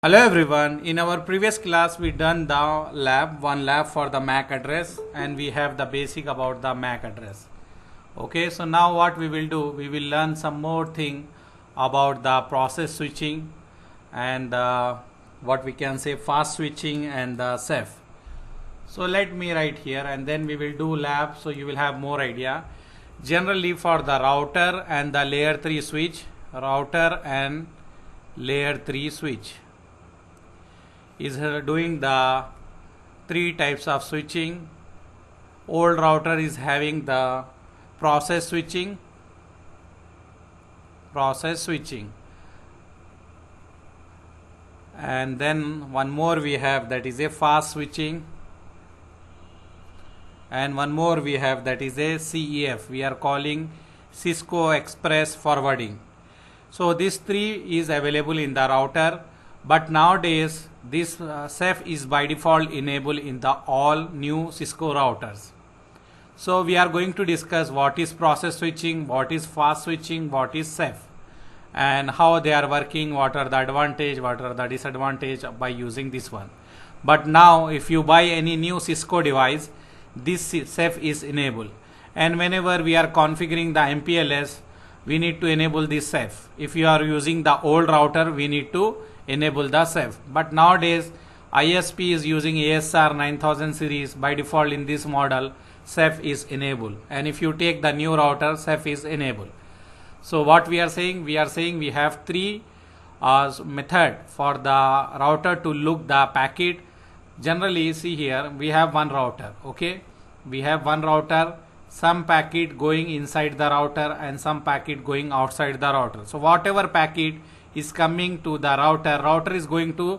Hello everyone. In our previous class we done the one lab for the MAC address, and we have the basic about the MAC address. Okay, so now what we will do, we will learn some more thing about the process switching and what we can say fast switching and the Ceph. So let me write here and then we will do lab, so you will have more idea. Generally for the router and the layer 3 switch, router and layer 3 switch is doing the three types of switching. Old router is having the process switching, and then one more we have, that is a fast switching, and one more we have, that is a CEF, we are calling Cisco Express Forwarding. So these three is available in the router, but nowadays this Ceph is by default enabled in the all new Cisco routers. So we are going to discuss what is process switching, what is fast switching, what is Ceph, and how they are working, what are the advantage, what are the disadvantage by using this one. But now if you buy any new Cisco device, this Ceph is enabled, and whenever we are configuring the MPLS, we need to enable this Ceph. If you are using the old router, we need to enable the Ceph. But nowadays ISP is using ASR 9000 series, by default in this model Ceph is enabled, and if you take the new router, Ceph is enabled. So what we are saying, we have three method for the router to look the packet. Generally, see here we have one router. Okay, we have one router, some packet going inside the router and some packet going outside the router. So whatever packet is coming to the router is going to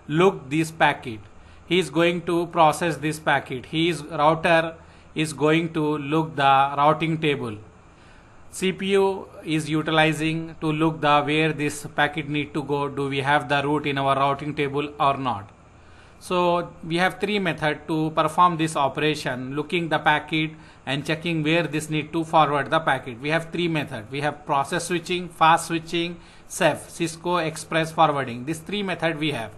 look this packet. He is going to process this packet. Router is going to look the routing table. CPU is utilizing to look the where this packet need to go. Do we have the route in our routing table or not? So we have three methods to perform this operation, looking the packet and checking where this need to forward the packet. We have three methods. We have process switching, fast switching, Ceph, Cisco Express Forwarding. These three methods we have.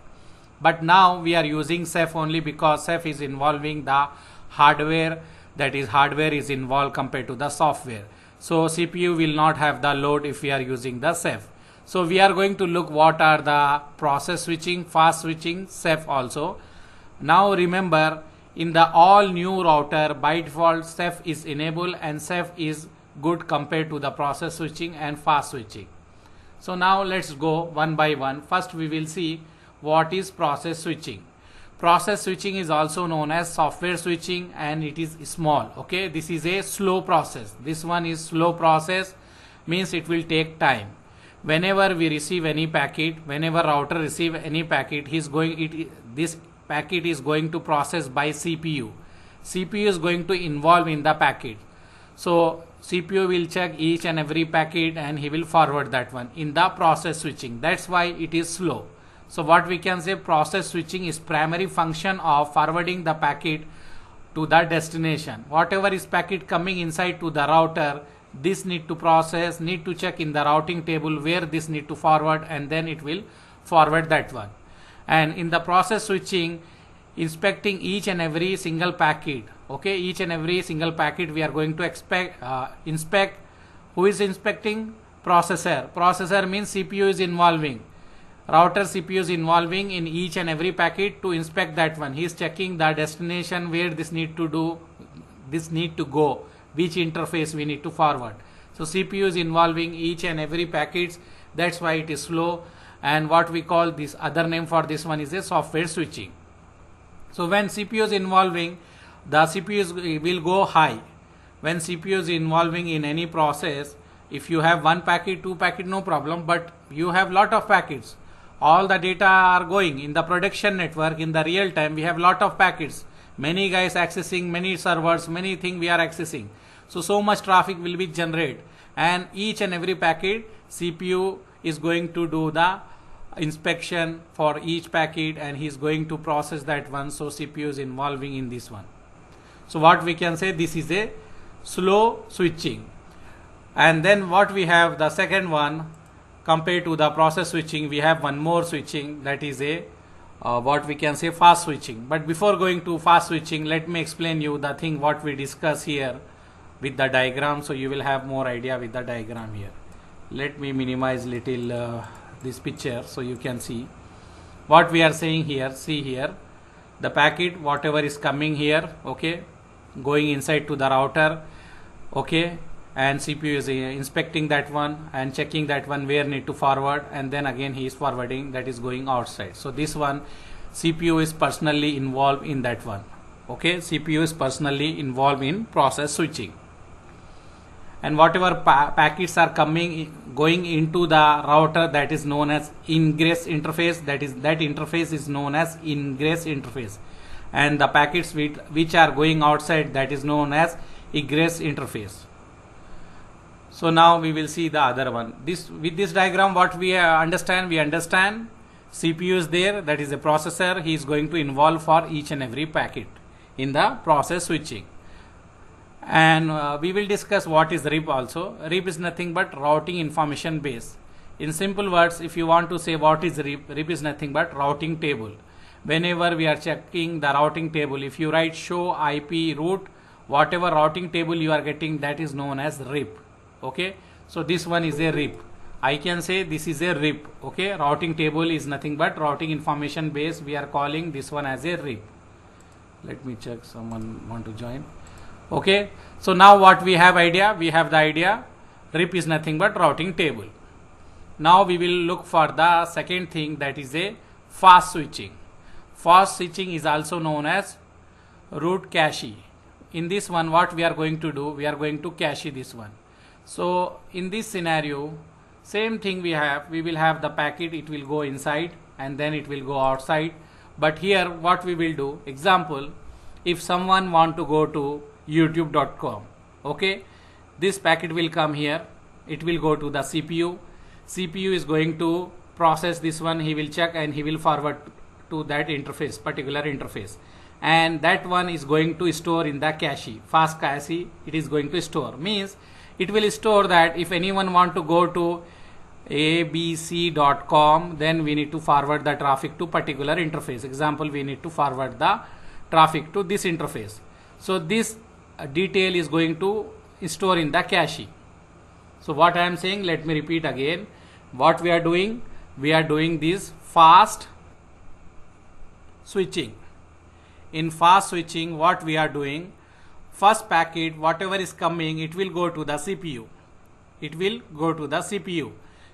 But now we are using Ceph only because Ceph is involving the hardware, that is hardware is involved compared to the software. So CPU will not have the load if we are using the Ceph. So we are going to look what are the process switching, fast switching, Ceph also. Now remember, in the all new router by default Ceph is enabled, and Ceph is good compared to the process switching and fast switching. So now let's go one by one. First we will see what is process switching. Process switching is also known as software switching, and it is small. Okay, this is a slow process. This one is slow process, means it will take time. Whenever we receive any packet, whenever router receive any packet, this packet is going to process by CPU. CPU is going to involve in the packet. So CPU will check each and every packet and he will forward that one in the process switching. That's why it is slow. So what we can say, process switching is primary function of forwarding the packet to the destination. Whatever is packet coming inside to the router, this need to process, need to check in the routing table where this need to forward, and then it will forward that one. And in the process switching, inspecting each and every single packet. Okay, each and every single packet we are going to inspect. Who is inspecting? Processor. Processor means CPU is involving. Router CPU is involving in each and every packet to inspect that one. He is checking the destination where this need to do, this need to go, which interface we need to forward. So CPU is involving each and every packets. That's why it is slow. And what we call this other name for this one is a software switching. So when CPU is involving, the CPU will go high. When CPU is involving in any process, if you have one packet, two packet, no problem, but you have lot of packets. All the data are going in the production network. In the real time, we have lot of packets. Many guys accessing, many servers, many things we are accessing. So much traffic will be generated, and each and every packet CPU is going to do the inspection for each packet, and he is going to process that one. So CPU is involving in this one. So what we can say, this is a slow switching. And then what we have, the second one, compared to the process switching, we have one more switching, that is a what we can say fast switching. But before going to fast switching, let me explain you the thing what we discuss here with the diagram, so you will have more idea with the diagram here. Let me minimize little this picture so you can see what we are saying here. See here, the packet whatever is coming here, okay, going inside to the router, okay, and CPU is inspecting that one and checking that one where need to forward, and then again he is forwarding, that is going outside. So this one CPU is personally involved in that one, okay. CPU is personally involved in process switching, and whatever packets are going into the router, that is known as ingress interface, that interface is known as ingress interface, and the packets which are going outside, that is known as egress interface. So now we will see the other one. With this diagram, what we understand CPU is there, that is a processor. He is going to involve for each and every packet in the process switching. And we will discuss what is RIP also. RIP is nothing but routing information base. In simple words, if you want to say what is RIP, RIP is nothing but routing table. Whenever we are checking the routing table, if you write show IP route, whatever routing table you are getting, that is known as RIP. Okay, so this one is a RIP. I can say this is a RIP. Okay, routing table is nothing but routing information base. We are calling this one as a RIP. Let me check, someone want to join. Okay, so now what we have idea, RIP is nothing but routing table. Now we will look for the second thing, that is a fast switching. Fast switching is also known as route cache. In this one, what we are going to do, we are going to cache this one. So in this scenario, same thing we will have the packet, it will go inside and then it will go outside. But here what we will do, example, if someone want to go to youtube.com, okay, this packet will come here, it will go to the CPU. CPU is going to process this one, he will check and he will forward to that interface, particular interface, and that one is going to store in the cache, fast cache. It is going to store, means it will store that if anyone want to go to abc.com, then we need to forward the traffic to particular interface. Example, we need to forward the traffic to this interface. So this detail is going to store in the cache. So what I am saying, let me repeat again. What we are doing this fast switching. In fast switching, what we are doing, first packet whatever is coming, it will go to the CPU.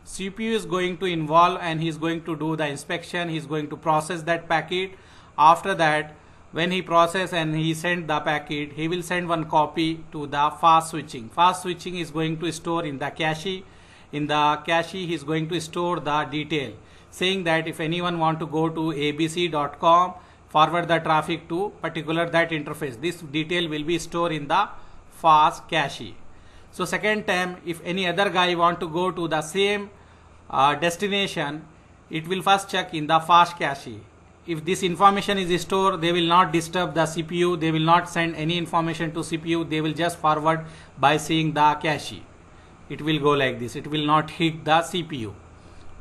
CPU is going to involve and he is going to do the inspection, he is going to process that packet. After that, when he process and he send the packet, he will send one copy to the fast switching. Fast switching is going to store in the cache. In the cache, he is going to store the detail, saying that if anyone want to go to abc.com, forward the traffic to particular that interface. This detail will be stored in the fast cache. So second time, if any other guy want to go to the same destination, it will first check in the fast cache. If this information is stored, they will not disturb the CPU, they will not send any information to CPU, they will just forward by seeing the cache. It will go like this, it will not hit the CPU.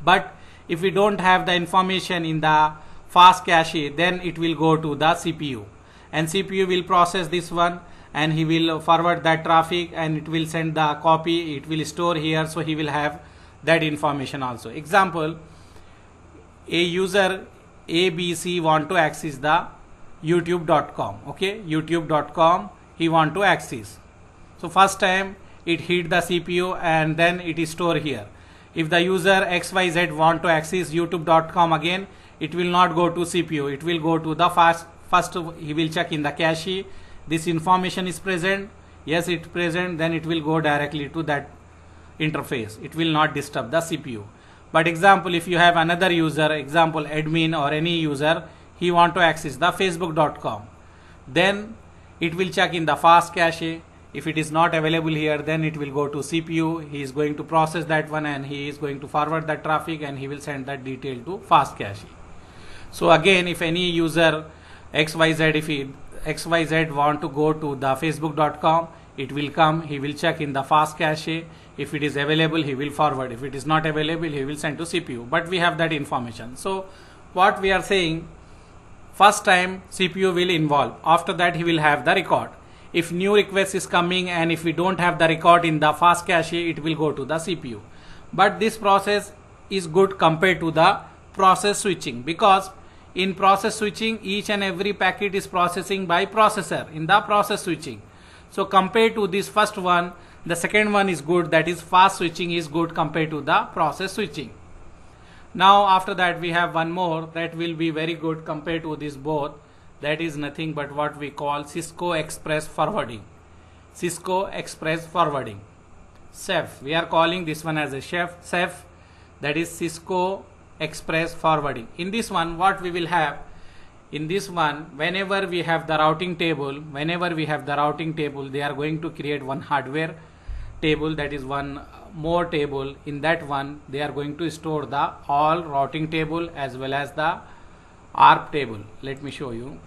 But if we don't have the information in the fast cache, then it will go to the CPU, and CPU will process this one and he will forward that traffic and it will send the copy, it will store here, so he will have that information also. Example, a user ABC want to access the youtube.com, okay, youtube.com he want to access. So first time it hit the CPU and then it is stored here. If the user XYZ want to access youtube.com again, it will not go to CPU, it will go to the first he will check in the cache, this information is present, yes it's present, then it will go directly to that interface, it will not disturb the CPU. But example, if you have another user, example admin or any user, he want to access the facebook.com, then it will check in the fast cache. If it is not available here, then it will go to CPU, he is going to process that one and he is going to forward that traffic and he will send that detail to fast cache. So again, if any user XYZ, if XYZ want to go to the facebook.com, it will come, he will check in the fast cache. If it is available, he will forward. If it is not available, he will send to CPU. But we have that information. So what we are saying, first time CPU will involve. After that, he will have the record. If new request is coming and if we don't have the record in the fast cache, it will go to the CPU. But this process is good compared to the process switching, because in process switching, each and every packet is processing by processor in the process switching. So compared to this first one, the second one is good, that is fast switching is good compared to the process switching. Now after that we have one more that will be very good compared to this both. That is nothing but what we call Cisco Express Forwarding. Cisco Express Forwarding. Ceph. We are calling this one as a Ceph. That is Cisco Express Forwarding. In this one, what we will have, in this one, whenever we have the routing table, they are going to create one hardware table, that is one more table. In that one, they are going to store the all routing table as well as the ARP table. Let me show you.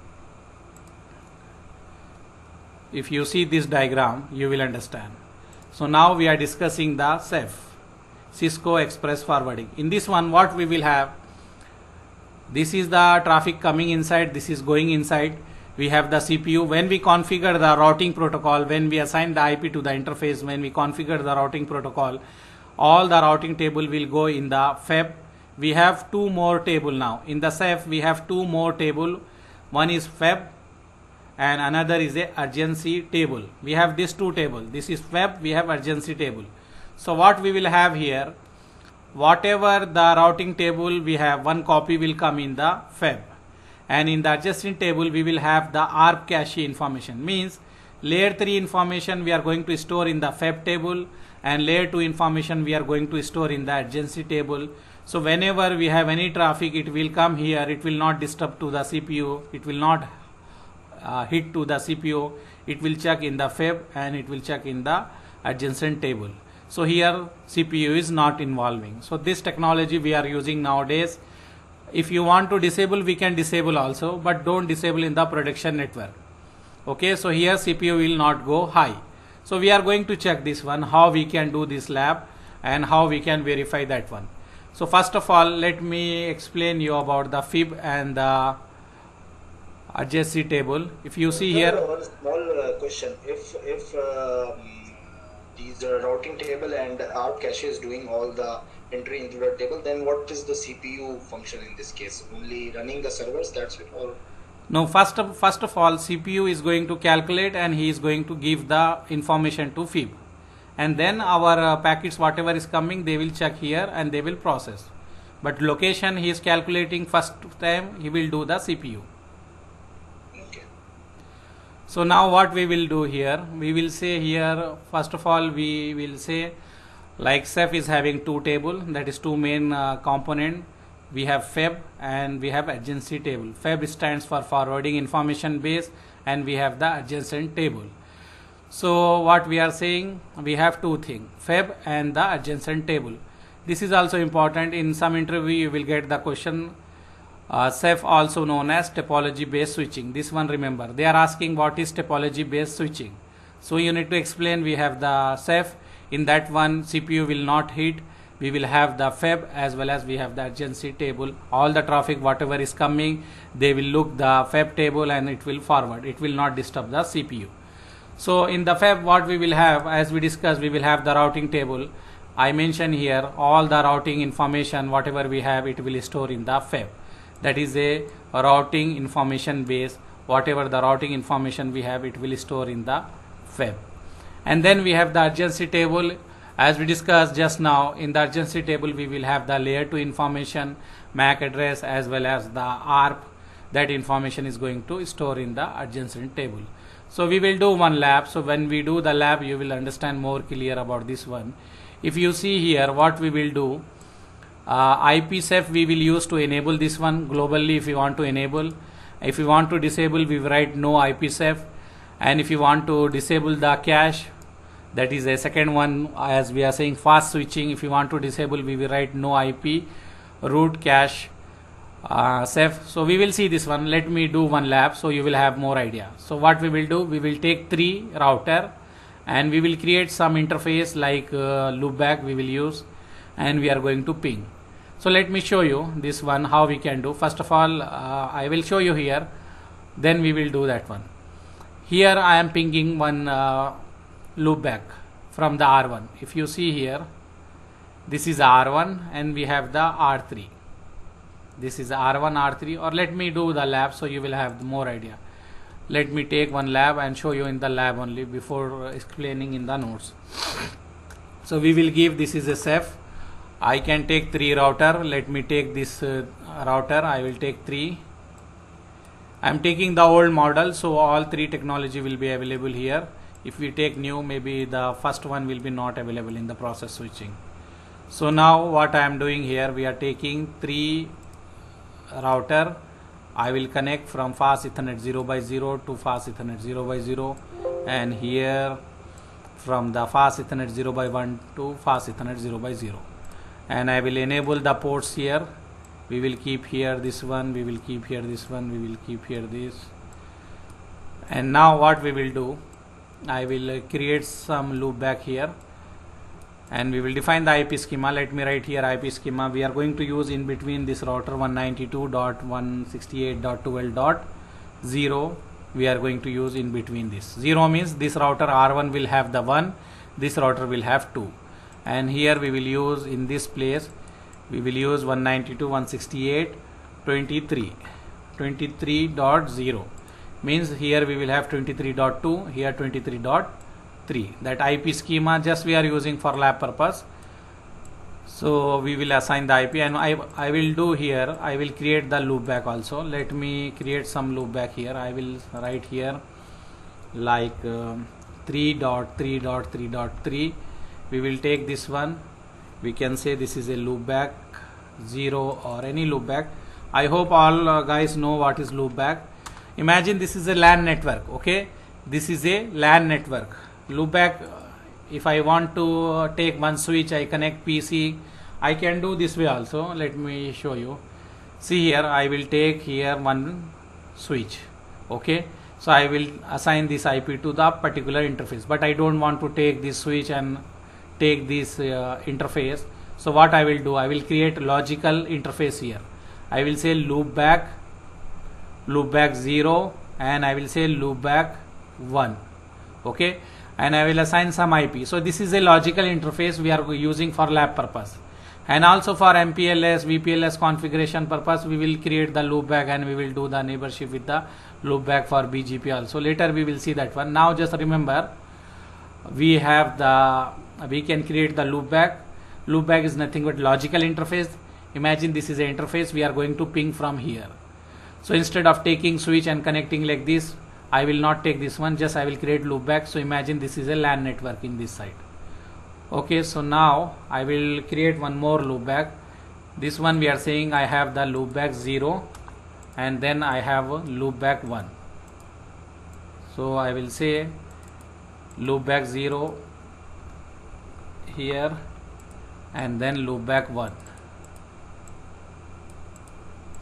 If you see this diagram, you will understand. So now we are discussing the Ceph, Cisco Express Forwarding. In this one, what we will have, this is the traffic coming inside, this is going inside. We have the CPU. When we configure the routing protocol, when we assign the IP to the interface, when we configure the routing protocol, all the routing table will go in the Feb. We have two more table now. In the Ceph, we have two more table. One is Feb and another is a urgency table. We have these two table. This is Feb, we have urgency table. So what we will have here, whatever the routing table we have, one copy will come in the Feb. And in the adjacent table, we will have the ARP cache information. Means layer 3 information we are going to store in the Feb table, and layer 2 information we are going to store in the adjacency table. So whenever we have any traffic, it will come here. It will not disturb to the CPU. It will not hit to the CPU. It will check in the Feb and it will check in the adjacent table. So here CPU is not involving. So this technology we are using nowadays. If you want to disable, we can disable also, but don't disable in the production network. Okay, so here CPU will not go high. So we are going to check this one, how we can do this lab and how we can verify that one. So first of all, let me explain you about the fib and the adjacency table. If you see here, one small question. If these routing table and ARP cache is doing all the entry into the table, then what is the CPU function in this case? Only running the servers, that's it? Or no, first of all, CPU is going to calculate and he is going to give the information to fib, and then our packets whatever is coming, they will check here and they will process. But location he is calculating first time, he will do the CPU. okay. So now what we will do here, we will say here, first of all we will say like Ceph is having two table, that is two main component. We have Feb and we have adjacency table. Feb stands for forwarding information base and we have the adjacent table. So what we are saying, we have two things, Feb and the adjacent table. This is also important. In some interview you will get the question, Ceph also known as topology based switching. This one remember, they are asking what is topology based switching. So you need to explain. We have the Ceph, in that one CPU will not hit. We will have the Feb as well as we have the adjacency table. All the traffic whatever is coming, they will look the Feb table and it will forward. It will not disturb the CPU. So in the Feb what we will have, as we discussed, we will have the routing table. I mentioned here all the routing information whatever we have, it will store in the Feb. That is a routing information base. Whatever the routing information we have, it will store in the Feb. And then we have the adjacency table. As we discussed just now, in the adjacency table we will have the layer 2 information, MAC address as well as the ARP. That information is going to store in the adjacent table. So we will do one lab. So when we do the lab, you will understand more clear about this one. If you see here, what we will do, IPsec we will use to enable this one globally. If you want to enable, if you want to disable, we write no IPsec. And if you want to disable the cache, that is a second one, as we are saying fast switching. If you want to disable, we will write no IP root cache Ceph. So we will see this one. Let me do one lab so you will have more idea. So what we will do, we will take 3 router and we will create some interface like loopback we will use, and we are going to ping. So let me show you this one how we can do. First of all, I will show you here, then we will do that one. Here I am pinging one loopback from the R1. If you see here, this is R1 and we have the R3. This is R1, R3, or let me do the lab so you will have more idea. Let me take one lab and show you in the lab only before explaining in the notes. So we will give, this is a Ceph. I can take 3 router. Let me take this router. I will take 3. I am taking the old model, so all 3 technology will be available here. If we take new, maybe the first one will be not available in the process switching. So now what I am doing here, we are taking 3 router. I will connect from fast Ethernet 0x0 to fast Ethernet 0x0, and here from the fast Ethernet 0x1 to fast Ethernet 0x0, and I will enable the ports here. We will keep here this one, we will keep here this one, we will keep here this. And now what we will do, I will create some loopback here, and we will define the IP schema. Let me write here IP schema. We are going to use in between this router 192.168.12.0. we are going to use in between this. 0 means this router R1 will have the 1, this router will have 2, and here we will use in this place, we will use 192.168.23.0 means here we will have 23.2, here 23.3. that IP schema just we are using for lab purpose. So we will assign the IP, and I will do here, I will create the loopback also. Let me create some loopback here. I will write here like 3.3.3.3. we will take this one, we can say this is a loopback 0 or any loopback. I hope all guys know what is loopback. Imagine this is a LAN network. Okay, this is a LAN network. Loopback, if I want to take one switch, I connect PC, I can do this way also. Let me show you. See here, I will take here one switch. Okay, so I will assign this IP to the particular interface, but I don't want to take this switch and take this interface. So what I will do, I will create logical interface here. I will say loopback 0, and I will say loopback 1. Okay, and I will assign some IP. So this is a logical interface we are using for lab purpose, and also for MPLS, VPLS configuration purpose we will create the loopback, and we will do the neighborship with the loopback for BGP also. Later we will see that one. Now just remember, we have the, we can create the loopback. Loopback is nothing but logical interface. Imagine this is an interface we are going to ping from here. So instead of taking switch and connecting like this, I will not take this one, just I will create loopback. So imagine this is a LAN network in this side. Okay, so now I will create one more loopback. This one we are saying I have the loopback 0, and then I have loopback 1. So I will say loopback 0 here, and then loopback 1.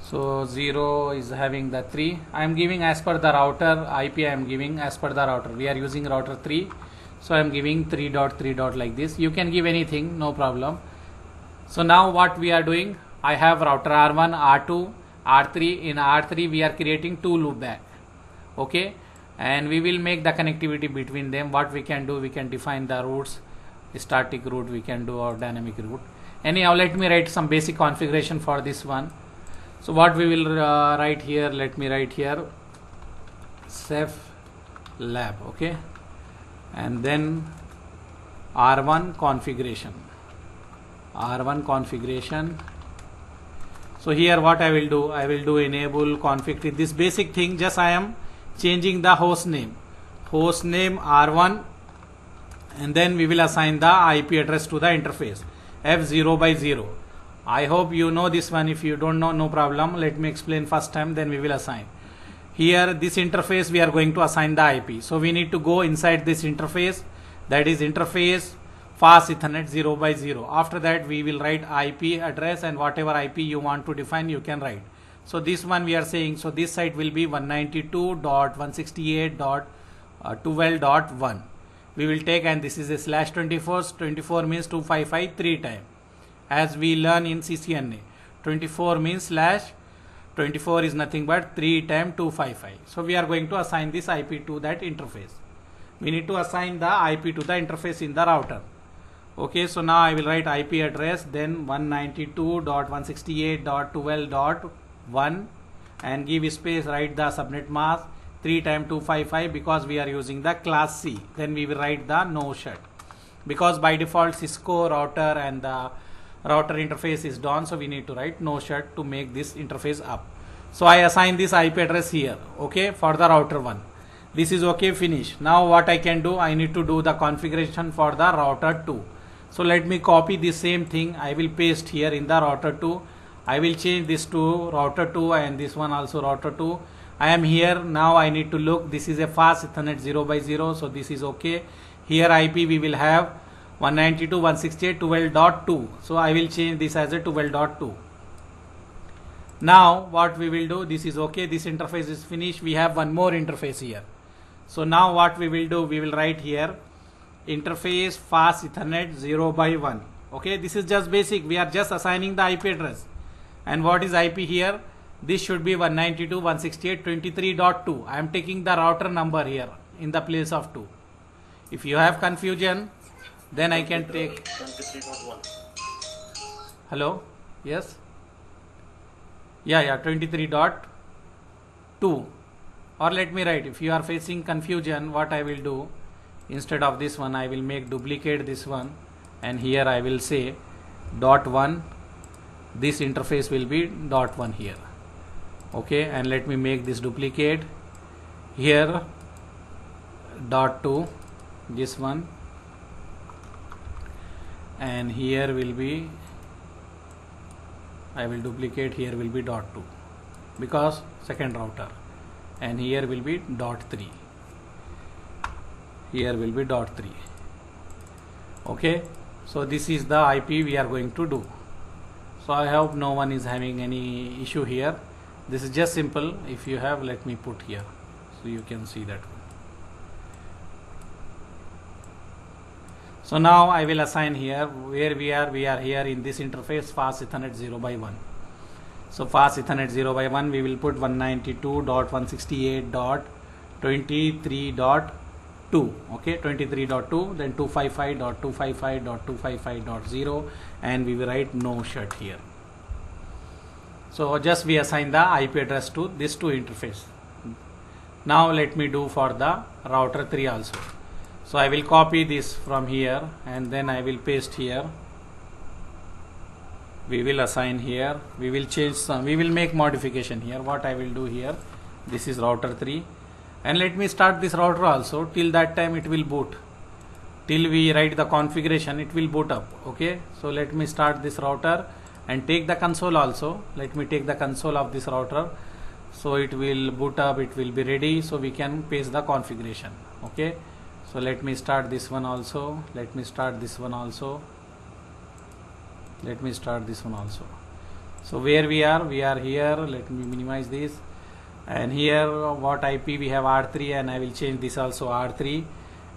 So 0 is having the 3. I am giving as per the router IP, I am giving as per the router. We are using router 3, so I am giving 3.3. like this. You can give anything, no problem. So now what we are doing, I have router R1, R2, R3. In R3 we are creating 2 loopback. Okay, and we will make the connectivity between them. What we can do, we can define the routes, static route we can do, or dynamic route. Anyhow, let me write some basic configuration for this one. So what we will write here, let me write here Ceph lab. Okay, and then R1 configuration. So here what I will do, enable config. This basic thing, just I am changing the host name R1, and then we will assign the IP address to the interface F0/0. I hope you know this one. If you don't know, no problem. Let me explain first time, then we will assign. Here this interface we are going to assign the IP. So we need to go inside this interface, that is interface fast Ethernet 0/0. After that we will write IP address, and whatever IP you want to define you can write. So this one we are saying, so this site will be 192.168.12.1, we will take, and this is a slash 24. 24 means 255 3 times. As we learn in CCNA, 24 means slash 24 is nothing but 3 times 255. So we are going to assign this IP to that interface. We need to assign the IP to the interface in the router. Okay, so now I will write IP address, then 192.168.12.1 and give space, write the subnet mask 3 times 255 because we are using the class C. Then we will write the no shut because by default Cisco router and the router interface is done, so we need to write no shut to make this interface up. So I assign this IP address here, okay, for the router 1. This is okay, finish. Now what I can do, I need to do the configuration for the router 2. So let me copy the same thing. I will paste here in the router 2. I will change this to router 2 and this one also router 2. I am here. Now I need to look. This is a fast Ethernet 0x0. So this is okay. Here IP we will have 192.168.12.2. So I will change this as a 12.2. Now what we will do, this is okay. This interface is finished. We have one more interface here. So now what we will do, we will write here interface fast Ethernet 0x1. Okay, this is just basic. We are just assigning the IP address. And what is IP here? This should be 192.168.23.2. I am taking the router number here in the place of 2. If you have confusion, then I can take 23.1. Hello? Yes? Yeah, 23.2. Or let me write, if you are facing confusion, what I will do, instead of this one, I will make duplicate this one, and here I will say .1. This interface will be .1 here. Okay, and let me make this duplicate here .2, this one, and here will be, I will duplicate, here will be .2 because second router, and here will be .3, here will be .3. Okay, so this is the IP we are going to do. So I hope no one is having any issue here. This is just simple. If you have, let me put here so you can see that one. So now I will assign here where we are here in this interface fast Ethernet 0x1. So fast Ethernet 0x1 we will put 192.168.23.2. okay, 23.2, then 255.255.255.0, and we will write no shut here. So just we assign the IP address to this two interface. Now let me do for the router 3 also. So I will copy this from here and then I will paste here. We will assign here. We will change some. We will make modification here. What I will do here, this is router 3. And let me start this router also. Till that time it will boot. Till we write the configuration, it will boot up. Okay. So let me start this router and take the console also. Let me take the console of this router. So it will boot up. It will be ready. So we can paste the configuration. Okay. So let me start this one also. Let me start this one also. Let me start this one also. So where we are here. Let me minimize this. And here what IP we have R3, and I will change this also R3.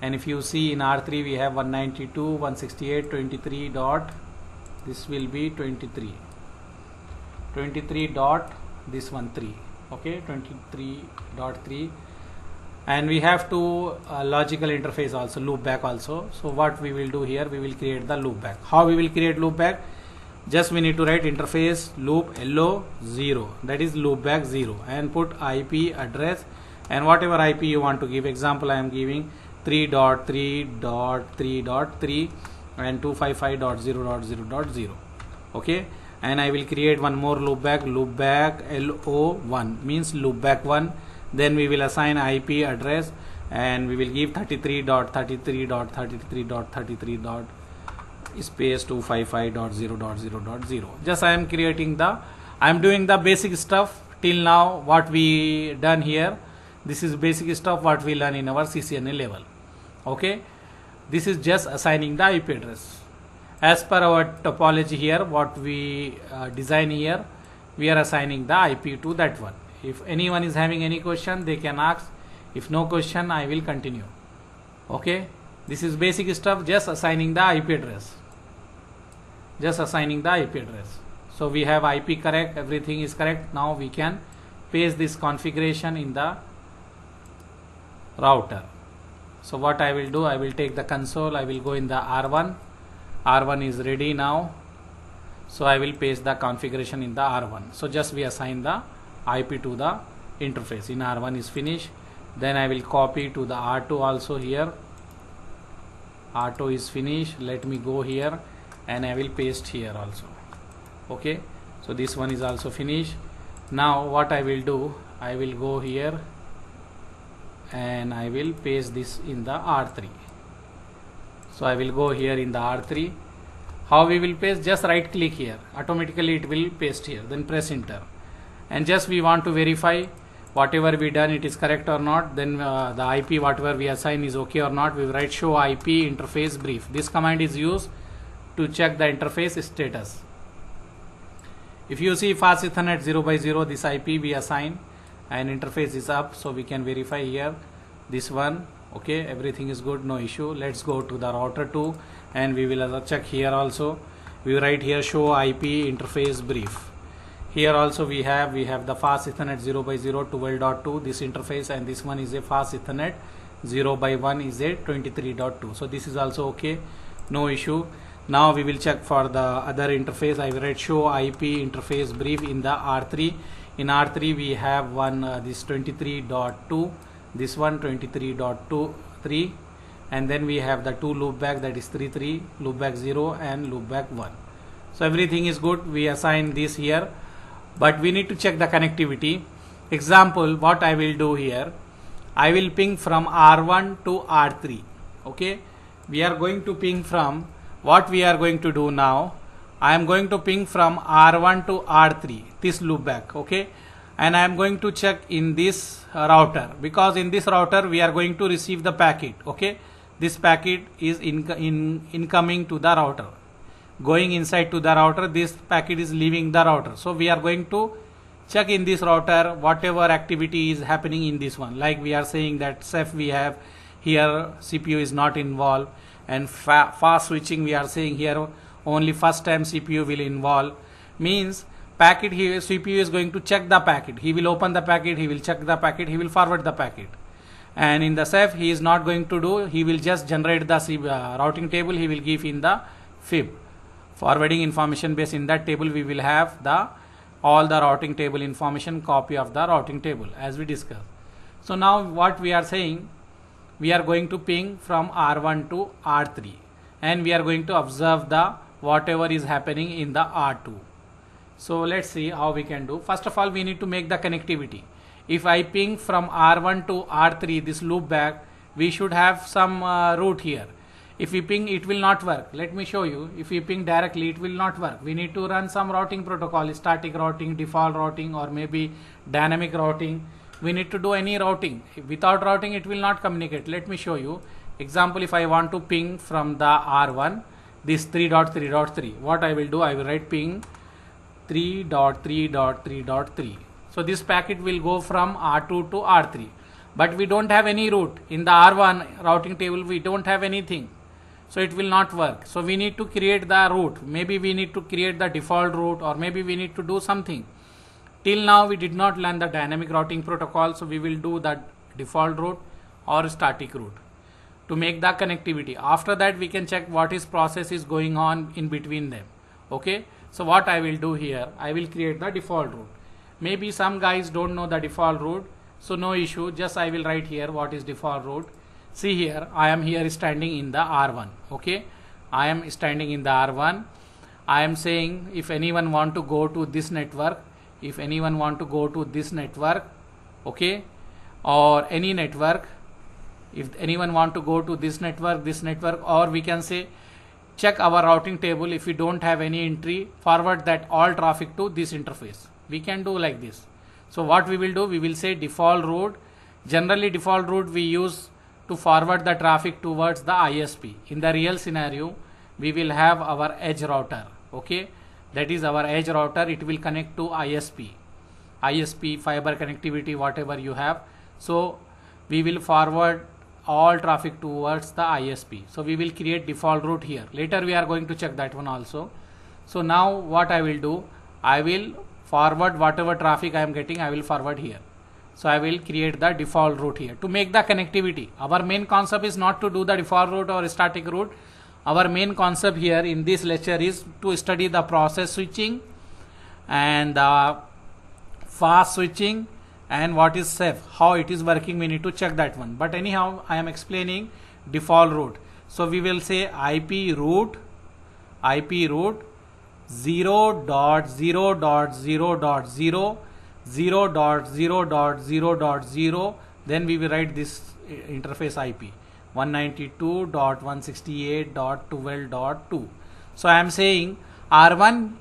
And if you see in R3 we have 192.168.23 dot, this will be 23 dot, this one 3. Okay, 23.3. And we have to logical interface also, loopback also. So what we will do here, we will create the loopback. How we will create loopback? Just we need to write interface loop LO 0, that is loopback 0, and put IP address and whatever IP you want to give. Example, I am giving 3.3.3.3 and 255.0.0.0. Okay, and I will create one more loopback LO1, means loopback 1. Then we will assign IP address and we will give 33.33.33.33. space 255.0.0.0. Just I am creating I am doing the basic stuff till now. What we done here, this is basic stuff what we learn in our CCNA level. Okay, this is just assigning the IP address as per our topology here. What we design here, we are assigning the IP to that one. If anyone is having any question, they can ask. If no question, I will continue. Okay, This is basic stuff, just assigning the IP address. Just assigning the IP address. So we have IP correct, everything is correct. Now we can paste this configuration in the router. So what I will do, I will take the console, I will go in the R1. R1 is ready now. So I will paste the configuration in the R1. So just we assign the IP to the interface. In R1 is finished. Then I will copy to the R2 also here. R2 is finished. Let me go here and I will paste here also. Okay. So this one is also finished. Now what I will do, I will go here and I will paste this in the R3. So I will go here in the R3. How we will paste? Just right click here, automatically it will paste here, then press enter, and just we want to verify whatever we done it is correct or not. Then the IP whatever we assign is okay or not. We will write show IP interface brief. This command is used to check the interface status. If you see fast Ethernet 0x0, this IP we assign and interface is up, so we can verify here this one. Okay, everything is good, no issue. Let's go to the router 2 and we will check here also. We write here show IP interface brief. Here also we have the fast Ethernet 0x0 12.2 this interface, and this one is a fast Ethernet 0x1 is a 23.2. So this is also okay, no issue. Now we will check for the other interface. I will write show IP interface brief in the R3. In R3 we have one this 23.2, this one 23.23, and then we have the two loopback, that is 33, loopback 0 and loopback 1. So everything is good. We assign this here, but we need to check the connectivity. Example, what I will do here, I will ping from R1 to R3. Okay, we are going to ping from, what we are going to do now, I am going to ping from R1 to R3, this loopback. Okay, and I am going to check in this router, because in this router we are going to receive the packet. Okay, this packet is incoming to the router, going inside to the router, this packet is leaving the router. So we are going to check in this router whatever activity is happening in this one. Like we are saying that Ceph we have here, CPU is not involved, and fast switching we are saying here only first time CPU will involve. Means packet here, CPU is going to check the packet, he will open the packet, he will check the packet, he will forward the packet. And in the Ceph he is not going to do, he will just generate the routing table, he will give in the fib forwarding information base. In that table we will have the all the routing table information, copy of the routing table as we discussed. So now what we are saying, we are going to ping from R1 to R3 and we are going to observe the whatever is happening in the R2. So let's see how we can do. First of all, we need to make the connectivity. If I ping from R1 to R3 this loopback, we should have some route here. If we ping, it will not work. Let me show you. If we ping directly, it will not work. We need to run some routing protocol, static routing, default routing, or maybe dynamic routing. We need to do any routing. Without routing, it will not communicate. Let me show you. Example, if I want to ping from the R1, this 3.3.3, what I will do, I will write ping 3.3.3.3. So this packet will go from R2 to R3. But we don't have any route. In the R1 routing table, we don't have anything. So it will not work. So we need to create the route. Maybe we need to create the default route, or maybe we need to do something. Till now we did not learn the dynamic routing protocol, so we will do the default route or static route to make the connectivity. After that we can check what is process is going on in between them. Okay, so what I will do here, I will create the default route. Maybe some guys don't know the default route, so no issue, just I will write here what is default route. See here, I am here standing in the R1. Okay, I am standing in the R1. I am saying if anyone want to go to this network, if anyone want to go to this network, okay, or any network, if anyone want to go to this network, or we can say check our routing table. If we don't have any entry, forward that all traffic to this interface. We can do like this. So what we will do, we will say default route. Generally default route we use to forward the traffic towards the ISP. In the real scenario, we will have our edge router. Okay, that is our edge router. It will connect to ISP, fiber connectivity, whatever you have. So we will forward all traffic towards the ISP. So we will create default route here. Later we are going to check that one also. So now what I will do, I will forward whatever traffic I am getting, I will forward here. So I will create the default route here to make the connectivity. Our main concept is not to do the default route or static route. Our main concept here in this lecture is to study the process switching and the fast switching and what is safe, how it is working. We need to check that one. But anyhow, I am explaining default route. So we will say IP route 0.0.0.0 0.0.0.0, then we will write this interface IP 192.168.12.2. So I am saying R1,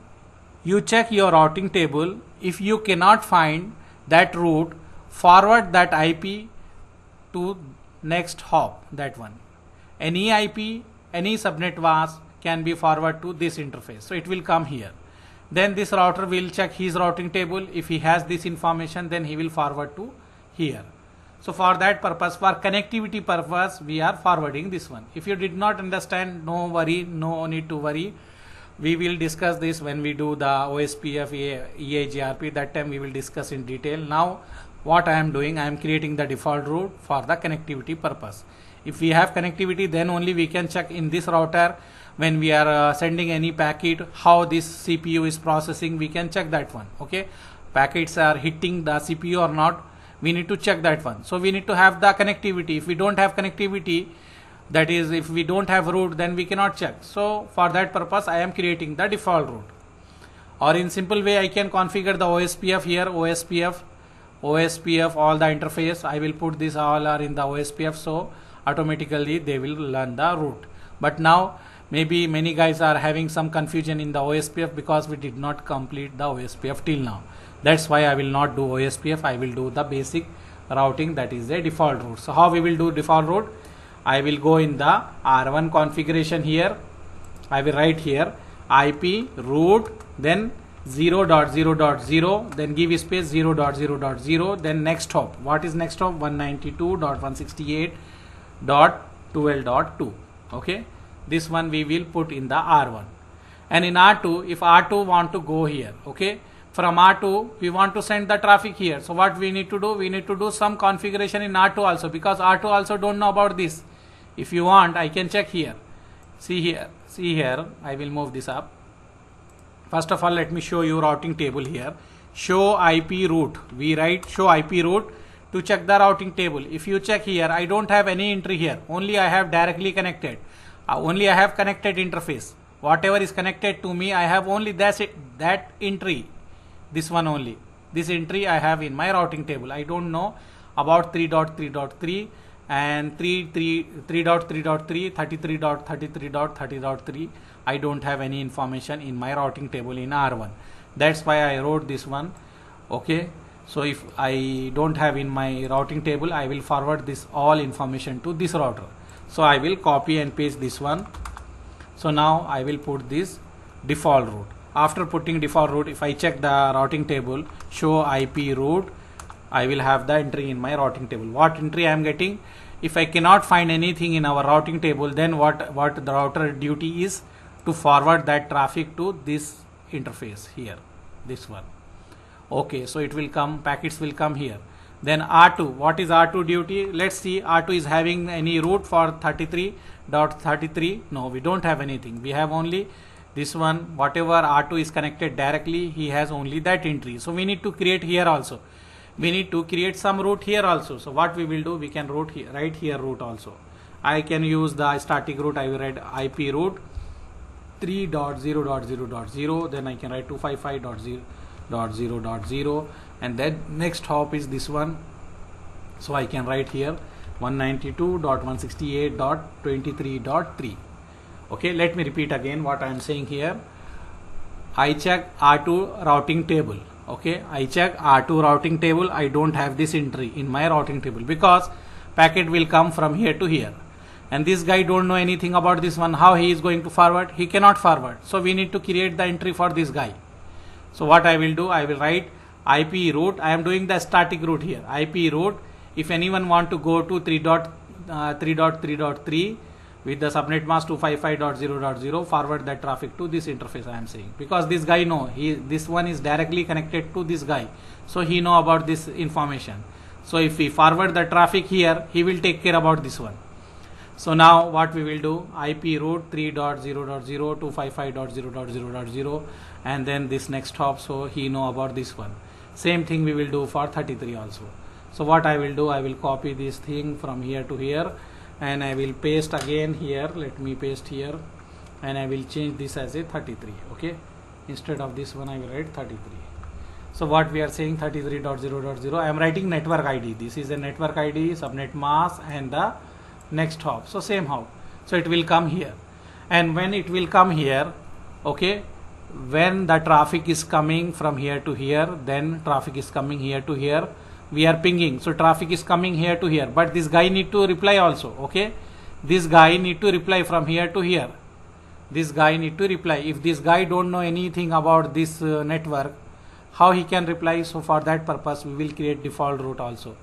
you check your routing table. If you cannot find that route, forward that IP to next hop, that one. Any IP, any subnet mask can be forwarded to this interface. So it will come here. Then this router will check his routing table. If he has this information, then he will forward to here. So for that purpose, for connectivity purpose, we are forwarding this one. If you did not understand, no worry, no need to worry. We will discuss this when we do the OSPF EIGRP. That time we will discuss in detail. Now what I am doing, I am creating the default route for the connectivity purpose. If we have connectivity, then only we can check in this router when we are sending any packet, how this CPU is processing. We can check that one. Okay, packets are hitting the CPU or not, we need to check that one. So we need to have the connectivity. If we don't have connectivity, that is if we don't have route, then we cannot check. So for that purpose, I am creating the default route. Or in simple way, I can configure the OSPF here. OSPF all the interface, I will put this all are in the OSPF, so automatically they will learn the route. But now maybe many guys are having some confusion in the OSPF because we did not complete the OSPF till now. That's why I will not do OSPF. I will do the basic routing, that is a default route. So how we will do default route? I will go in the R1 configuration here. I will write here IP route, then 0.0.0, then give space 0.0.0, then next hop. What is next hop? 192.168.12.2. Okay, this one we will put in the R1. And in R2, if R2 want to go here, okay, from R2 we want to send the traffic here. So what we need to do? We need to do some configuration in R2 also, because R2 also don't know about this. If you want, I can check here. See here, I will move this up. First of all, let me show you routing table here. Show IP route. We write show IP route to check the routing table. If you check here, I don't have any entry here. Only I have directly connected. Only I have connected interface. Whatever is connected to me, I have only that entry. This one only. This entry I have in my routing table. I don't know about 3.3.3 and 3.3.3, 33.33.30.3. I don't have any information in my routing table in R1. That's why I wrote this one. Okay, so if I don't have in my routing table, I will forward this all information to this router. So I will copy and paste this one. So now I will put this default route. After putting default route, if I check the routing table, show IP route, I will have the entry in my routing table. What entry I am getting? If I cannot find anything in our routing table, then what the router duty is to forward that traffic to this interface here, this one. Okay, so it will come, packets will come here. Then R2, what is R2 duty? Let's see, R2 is having any route for 33.33. No, we don't have anything. We have only this one. Whatever R2 is connected directly, he has only that entry. So we need to create here also. We need to create some route here also. So what we will do, we can write here route also. I can use the static route. I will write IP route 3.0.0.0, then I can write 255.0.0.0, and then next hop is this one. So I can write here 192.168.23.3. Okay, let me repeat again what I am saying here. I check R2 routing table. Okay, I check R2 routing table. I don't have this entry in my routing table because packet will come from here to here. And this guy don't know anything about this one. How he is going to forward? He cannot forward. So we need to create the entry for this guy. So what I will do, I will write IP route. I am doing the static route here. IP route. If anyone want to go to 3.3.3 with the subnet mask 255.0.0, forward that traffic to this interface I am saying, because this guy know, this one is directly connected to this guy, so he know about this information. So if we forward the traffic here, he will take care about this one. So now what we will do, IP route 3.0.0 255.0.0.0, and then this next hop, so he know about this one. Same thing we will do for 33 also. So what I will do, I will copy this thing from here to here, and I will paste again here. Let me paste here, and I will change this as a 33. Okay, instead of this one I will write 33. So what we are saying, 33.0.0, I am writing network ID. This is a network ID, subnet mask, and the next hop. So same hop. So it will come here, and when it will come here, okay, when the traffic is coming from here to here, then traffic is coming here to here, we are pinging. So traffic is coming here to here, but this guy need to reply also. Okay, this guy need to reply from here to here. This guy need to reply. If this guy don't know anything about this network, how he can reply? So for that purpose we will create default route also.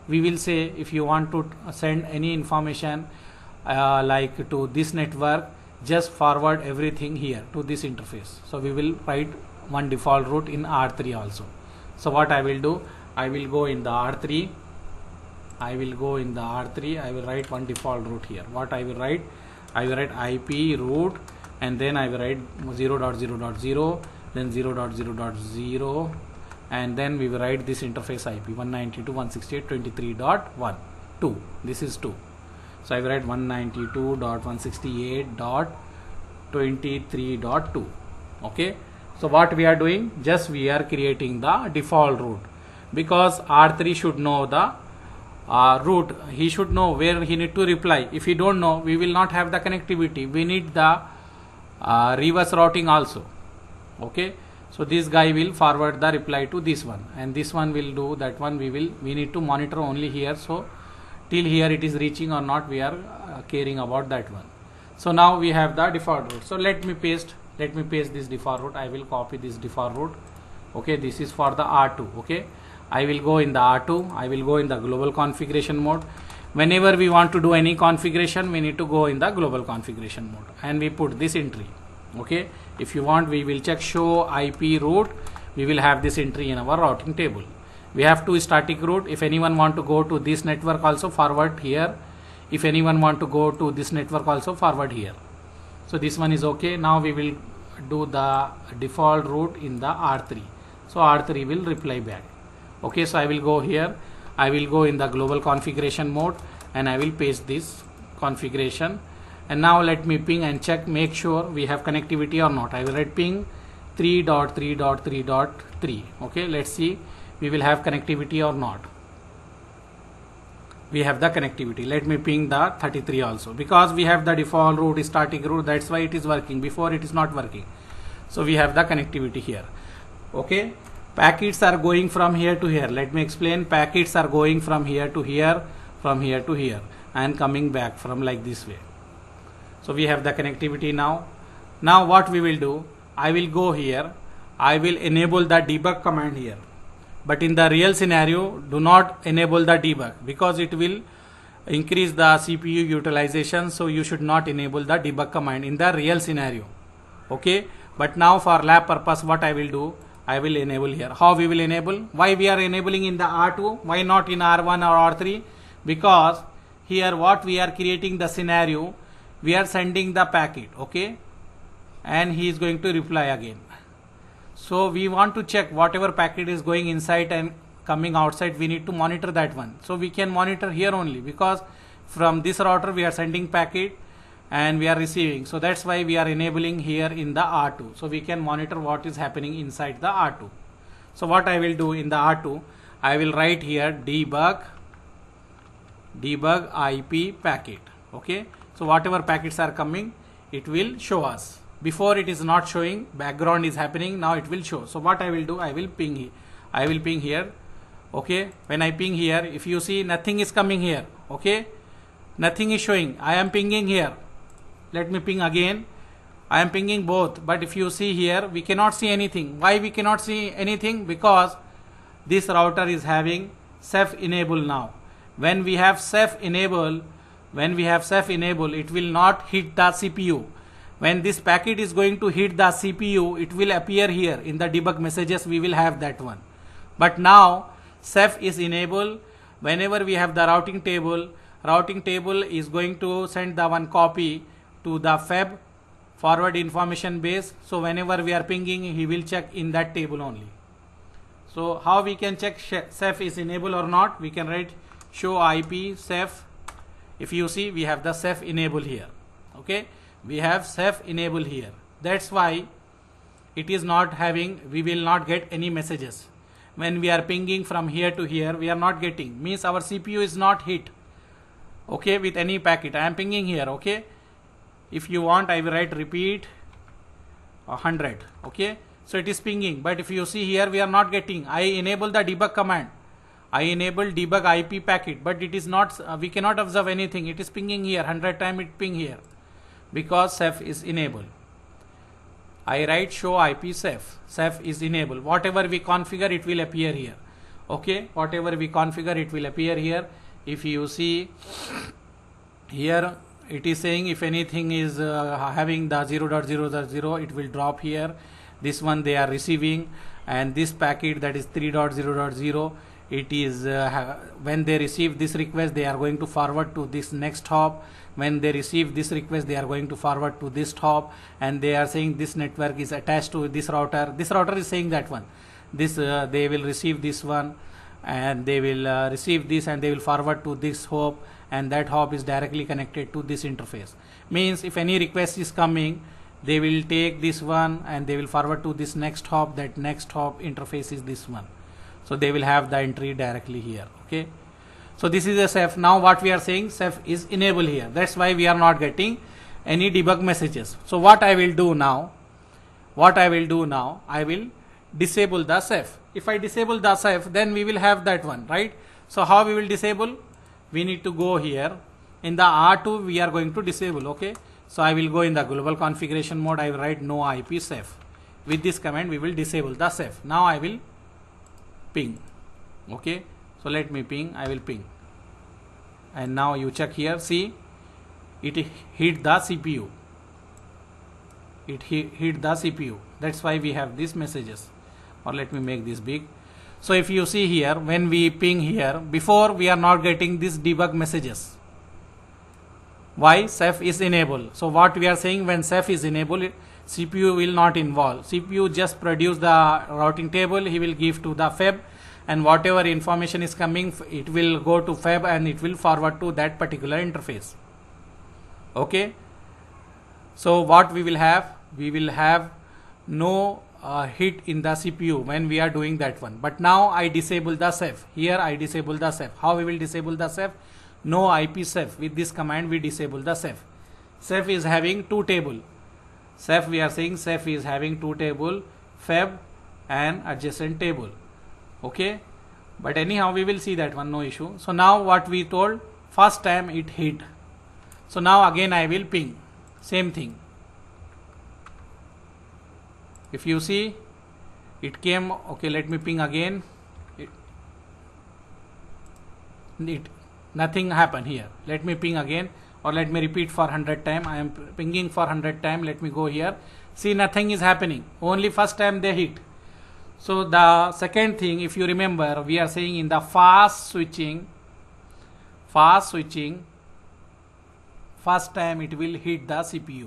We will say, if you want to send any information like to this network, just forward everything here to this interface. So we will write one default route in R3 also. So what I will do, I will go in the R3, I will write one default route here. What I will write, I will write IP route, and then I will write 0.0.0, then 0.0.0, and then we will write this interface IP 192.168.23.1. This is 2. So I will write 192.168.23.2. Okay, so what we are doing, just we are creating the default route, because R3 should know the route. He should know where he need to reply. If he don't know, we will not have the connectivity. We need the reverse routing also. Okay, so this guy will forward the reply to this one, and this one will do that one. We need to monitor only here. So till here it is reaching or not, we are caring about that one. So now we have the default route. So let me paste this default route. I will copy this default route. Okay, this is for the R2. Okay, I will go in the R2, I will go in the global configuration mode. Whenever we want to do any configuration, we need to go in the global configuration mode, and we put this entry. Okay, if you want, we will check show IP route. We will have this entry in our routing table. We have two static route. If anyone want to go to this network, also forward here. If anyone want to go to this network, also forward here. So this one is okay. Now we will do the default route in the R3. So R3 will reply back. Okay, so I will go here. I will go in the global configuration mode, and I will paste this configuration. And now let me ping and check, make sure we have connectivity or not. I will write ping 3.3.3.3. Okay, let's see we will have connectivity or not. We have the connectivity. Let me ping the 33 also, because we have the default route, static route, that's why it is working. Before it is not working. So we have the connectivity here. Okay, packets are going from here to here. Let me explain. Packets are going from here to here, from here to here, and coming back from like this way. So we have the connectivity now. Now what we will do, I will go here, I will enable the debug command here. But in the real scenario, do not enable the debug, because it will increase the CPU utilization. So you should not enable the debug command in the real scenario. Okay, but now for lab purpose, what I will do, I will enable here. How we will enable? Why we are enabling in the R2? Why not in R1 or R3? Because here what we are creating the scenario, we are sending the packet, okay, and he is going to reply again. So we want to check whatever packet is going inside and coming outside, we need to monitor that one. So we can monitor here only, because from this router we are sending packet and we are receiving. So that's why we are enabling here in the R2. So we can monitor what is happening inside the R2. So what I will do in the R2, I will write here debug IP packet. Okay, so whatever packets are coming, it will show us. Before it is not showing, background is happening, now it will show. So what I will do, I will ping here. Okay, when I ping here, if you see nothing is coming here, okay, nothing is showing. I am pinging here. Let me ping again. I am pinging both, but if you see here, we cannot see anything. Why we cannot see anything? Because this router is having Ceph enable now. When we have Ceph enable, when we have Ceph enable, it will not hit the CPU. When this packet is going to hit the CPU, it will appear here in the debug messages, we will have that one. But now Ceph is enabled. Whenever we have the routing table is going to send the one copy to the FEB, forward information base. So whenever we are pinging, he will check in that table only. So how we can check Ceph is enabled or not? We can write show IP Ceph. If you see, we have the Ceph enable here. Okay, we have Ceph enable here. That's why it is not having, we will not get any messages. When we are pinging from here to here, we are not getting, means our CPU is not hit. Okay, with any packet. I am pinging here. Okay, if you want, I will write repeat 100. Okay, so it is pinging, but if you see here, we are not getting. I enable the debug command. I enable debug IP packet, but it is not, we cannot observe anything. It is pinging here 100 times, it ping here because Ceph is enabled. I write show IP Ceph. Ceph is enabled. Whatever we configure, it will appear here. Okay, whatever we configure, it will appear here. If you see here, it is saying if anything is having the 0.0.0, it will drop here. This one they are receiving, and this packet that is 3.0.0, it is when they receive this request, they are going to forward to this next hop. When they receive this request, they are going to forward to this hop, and they are saying this network is attached to this router. This router is saying that one. This they will receive this one, and they will receive this, and they will forward to this hop, and that hop is directly connected to this interface. Means if any request is coming, they will take this one and they will forward to this next hop. That next hop interface is this one. So they will have the entry directly here. Okay, so this is a Ceph. Now what we are saying, Ceph is enabled here. That's why we are not getting any debug messages. So what I will do now, I will disable the Ceph. If I disable the Ceph, then we will have that one, right? So how we will disable? We need to go here in the R2. We are going to disable. Okay, so I will go in the global configuration mode. I will write no IP Ceph. With this command, we will disable the Ceph. Now I will ping. Okay, so let me ping. I will ping, and now you check here. See, it hit the CPU. It hit the CPU. That's why we have these messages. Or let me make this big. So if you see here, when we ping here, before we are not getting these debug messages. Why? Ceph is enabled. So what we are saying, when Ceph is enabled, CPU will not involve. CPU just produce the routing table. He will give to the FEB, and whatever information is coming, it will go to FEB and it will forward to that particular interface. Okay. So what we will have? We will have no hit in the CPU when we are doing that one. But now I disable the Ceph. Here I disable the Ceph. How we will disable the Ceph? No IP Ceph. With this command we disable the Ceph. Ceph is having two table. Ceph, we are saying Ceph is having two table, FEB and adjacent table. Okay, but anyhow we will see that one, no issue. So now what we told, first time it hit. So now again I will ping, same thing. If you see, it came. Okay, let me ping again. Nothing happened here. Let me ping again, or let me repeat for 100 times. I am pinging for 100 times. Let me go here. See, nothing is happening. Only first time they hit. So the second thing, if you remember, we are saying in the fast switching, first time it will hit the CPU.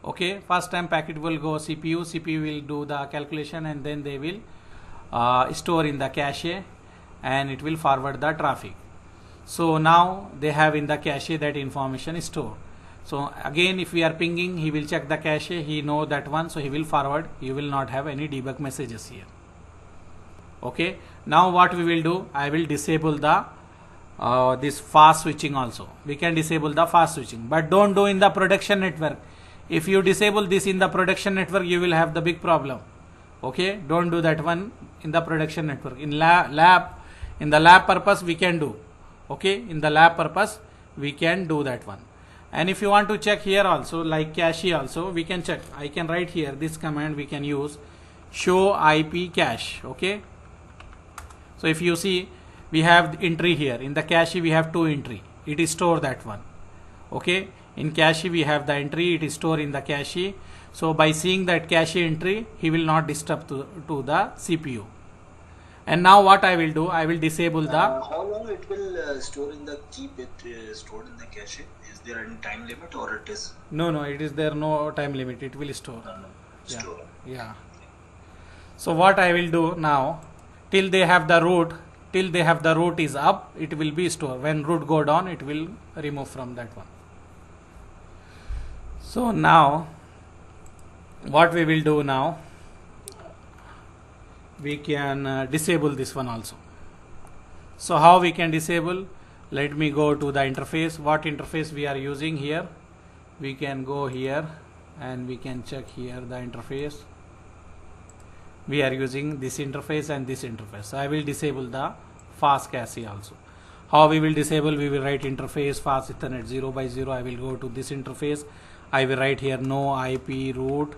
Okay, first time packet will go CPU will do the calculation, and then they will store in the cache, and it will forward the traffic. So now they have in the cache that information is stored. So again, if we are pinging, he will check the cache, he know that one, so he will forward. You will not have any debug messages here. Okay, now what we will do, I will disable the this fast switching also. We can disable the fast switching, but don't do in the production network. If you disable this in the production network, you will have the big problem. Okay, don't do that one in the production network. In in the lab purpose we can do. Okay, in the lab purpose we can do that one. And if you want to check here also, like cache also, we can check. I can write here this command we can use, show IP cache. Okay, so if you see, we have entry here in the cache, we have two entry. it is store that one. Okay, in cache we have the entry, it is stored in the cache. So by seeing that cache entry, he will not disturb to the CPU. And now what I will do, I will disable the How long it will store in the keep it stored in the cache? Is there any time limit or it is? no, it is there no time limit, it will store. Yeah. Store. Yeah. So what I will do now, till they have the root is up, it will be stored. When root go down, it will remove from that one. So now what we will do now, we can disable this one also. So how we can disable? Let me go to the interface. What interface we are using here? We can go here and we can check here the interface. We are using this interface and this interface. So I will disable the fast cache also. How we will disable? We will write interface fast Ethernet 0x0. I will go to this interface. I will write here no IP root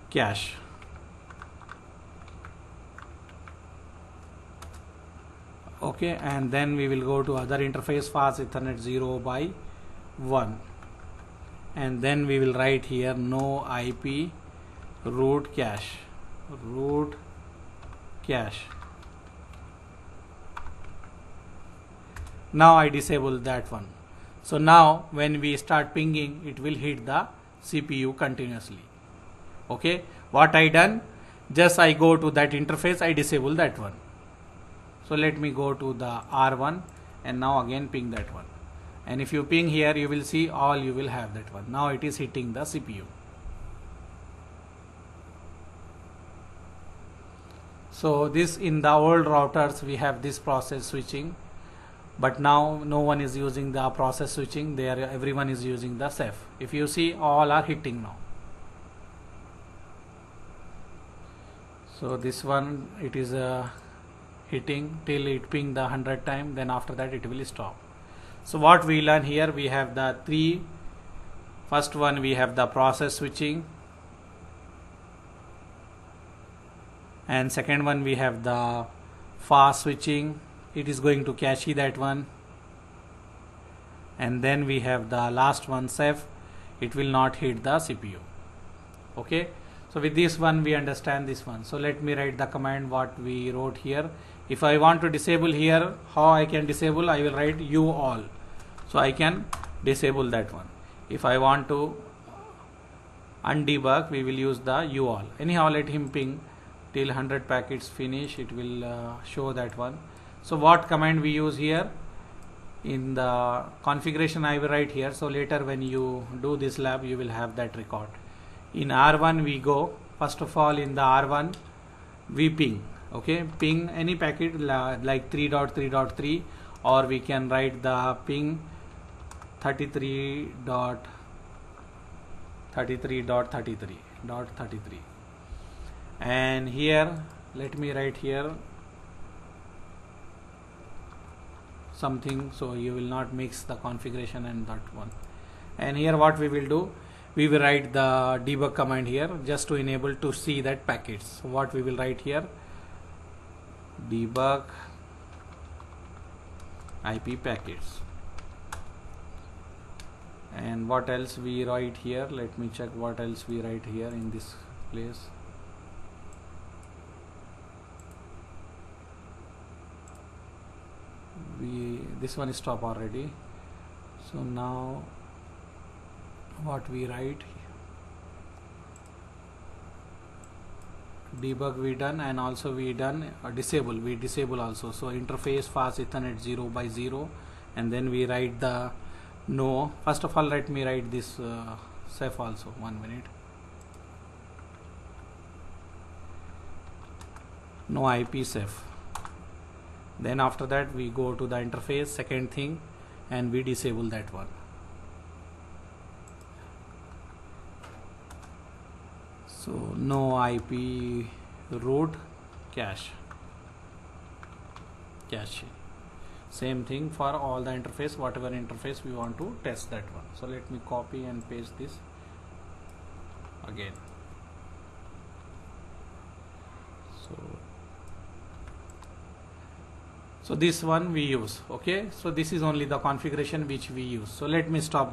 cache. Okay, and then we will go to other interface fast Ethernet 0x1, and then we will write here no IP root cache. Now I disable that one. So now when we start pinging, it will hit the CPU continuously. Okay, what I done, just I go to that interface, I disable that one. So let me go to the R1 and now again ping that one. And if you ping here, you will see all you will have that one. Now it is hitting the CPU. So this, in the old routers we have this process switching, but now no one is using the process switching. Everyone is using the Ceph. If you see, all are hitting now. So this one, it is hitting till it ping the 100 time, then after that it will stop. So what we learn here, we have the three. First one, we have the process switching, and second one we have the fast switching, it is going to cache that one, and then we have the last one, Ceph, it will not hit the CPU. Okay, so with this one we understand this one. So let me write the command what we wrote here. If I want to disable here, how I can disable? I will write u all, so I can disable that one. If I want to undebug, we will use the u all. Anyhow, let him ping till 100 packets finish, it will show that one. So what command we use here? In the configuration I will write here, so later when you do this lab you will have that record. In R1 we go, first of all in the R1 we ping. Okay, ping any packet like 3.3.3, or we can write the ping 33.33.33. And here let me write here something, so you will not mix the configuration and that one. And here what we will do, we will write the debug command here just to enable to see that packets. So what we will write here, debug IP packets. And what else we write here? Let me check what else we write here in this place. This one is stop already. So now what we write, debug we done, and also we done disable, we disable also. So interface fast Ethernet 0x0, and then we write the no. First of all, let me write this Ceph also. 1 minute. No IP Ceph. Then after that we go to the interface, second thing, and we disable that one. So no IP root cache. Same thing for all the interface, whatever interface we want to test that one. So let me copy and paste this again. So this one we use. Okay, so this is only the configuration which we use. So let me stop this.